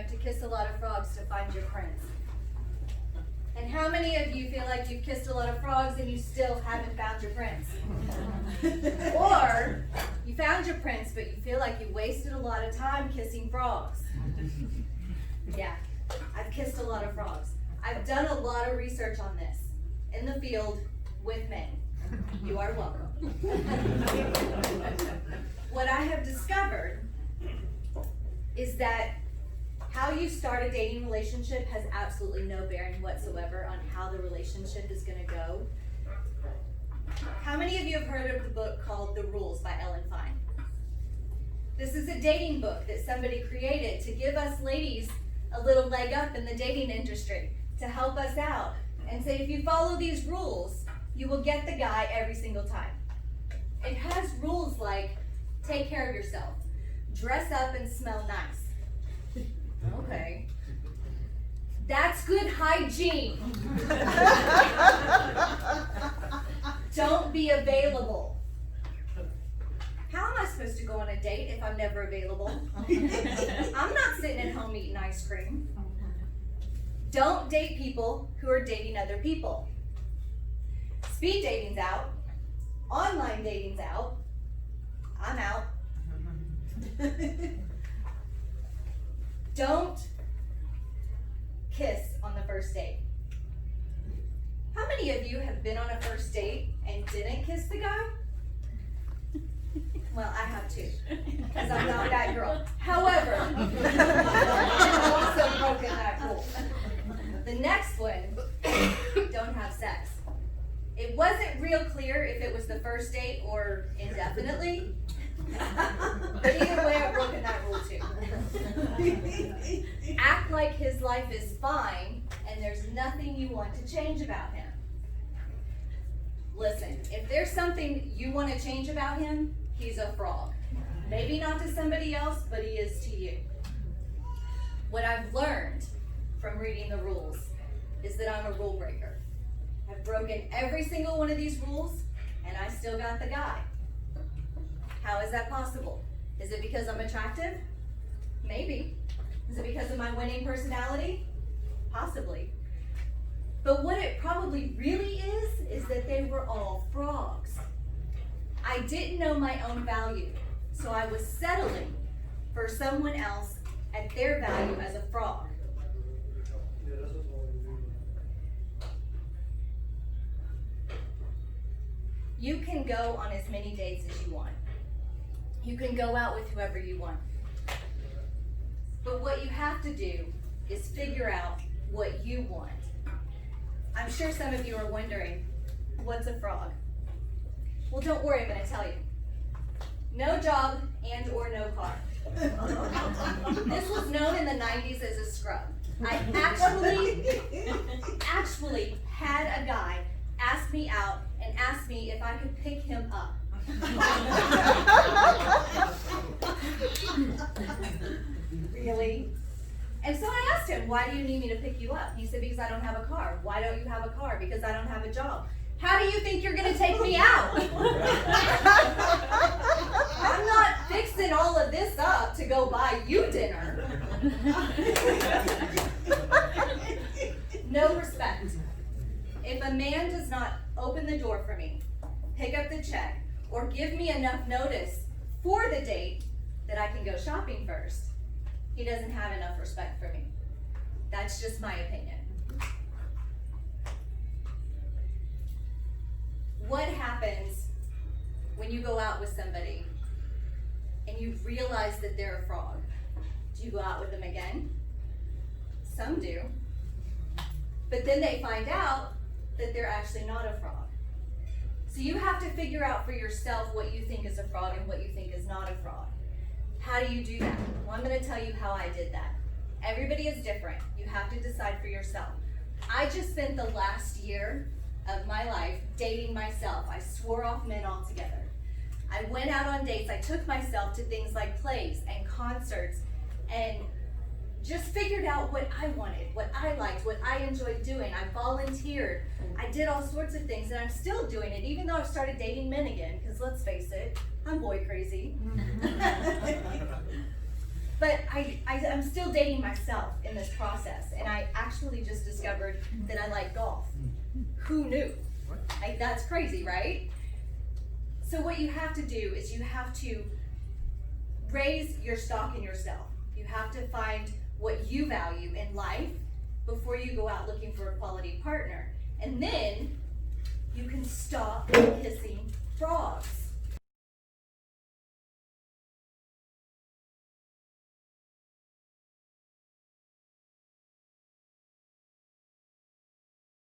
have to kiss a lot of frogs to find your prince? And how many of you feel like you've kissed a lot of frogs and you still haven't found your prince? Or you found your prince, but you feel like you wasted a lot of time kissing frogs? Yeah, I've kissed a lot of frogs. I've done a lot of research on this in the field with men. You are welcome. What I have discovered is that how you start a dating relationship has absolutely no bearing whatsoever on how the relationship is going to go. How many of you have heard of the book called The Rules by Ellen Fine? This is a dating book that somebody created to give us ladies a little leg up in the dating industry, to help us out and say, if you follow these rules, you will get the guy every single time. It has rules like, take care of yourself, dress up and smell nice. Okay. That's good hygiene. Don't be available. How am I supposed to go on a date if I'm never available? I'm not sitting at home eating ice cream. Don't date people who are dating other people. Speed dating's out. Online dating's out. I'm out. Don't kiss on the first date. How many of you have been on a first date and didn't kiss the guy? Well, I have too, because I'm not that girl. However, I've also broken that rule. The next one, don't have sex. It wasn't real clear if it was the first date or indefinitely, but either way, I've broken that rule too. Act like his life is fine and there's nothing you want to change about him. Listen, if there's something you want to change about him, he's a frog. Maybe not to somebody else, but he is to you. What I've learned from reading the rules is that I'm a rule breaker. I've broken every single one of these rules, and I still got the guy. How is that possible? Is it because I'm attractive? Maybe. Is it because of my winning personality? Possibly. But what it probably really is that they were all frogs. I didn't know my own value, so I was settling for someone else at their value as a frog. You can go on as many dates as you want. You can go out with whoever you want. But what you have to do is figure out what you want. I'm sure some of you are wondering, what's a frog? Well, don't worry, I'm going to tell you. No job and or no car. This was known in the 90s as a scrub. I actually had a guy ask me out and asked me if I could pick him up. Really? And so I asked him, why do you need me to pick you up? He said, because I don't have a car. Why don't you have a car? Because I don't have a job. How do you think you're going to take me out? I'm not fixing all of this up to go buy you dinner. No respect. If a man does not open the door for me, pick up the check, or give me enough notice for the date that I can go shopping first, he doesn't have enough respect for me. That's just my opinion. What happens when you go out with somebody and you realize that they're a frog? Do you go out with them again? Some do. But then they find out that they're actually not a frog. So you have to figure out for yourself what you think is a frog and what you think is not a frog. How do you do that? Well, I'm going to tell you how I did that. Everybody is different. You have to decide for yourself. I just spent the last year of my life dating myself. I swore off men altogether. I went out on dates. I took myself to things like plays and concerts and just figured out what I wanted, what I liked, what I enjoyed doing. I volunteered. I did all sorts of things, and I'm still doing it, even though I've started dating men again, because let's face it, I'm boy crazy. But I'm still dating myself in this process, and I actually just discovered that I like golf. Who knew? Like, that's crazy, right? So what you have to do is you have to raise your stock in yourself. You have to find what you value in life before you go out looking for a quality partner. And then you can stop kissing frogs.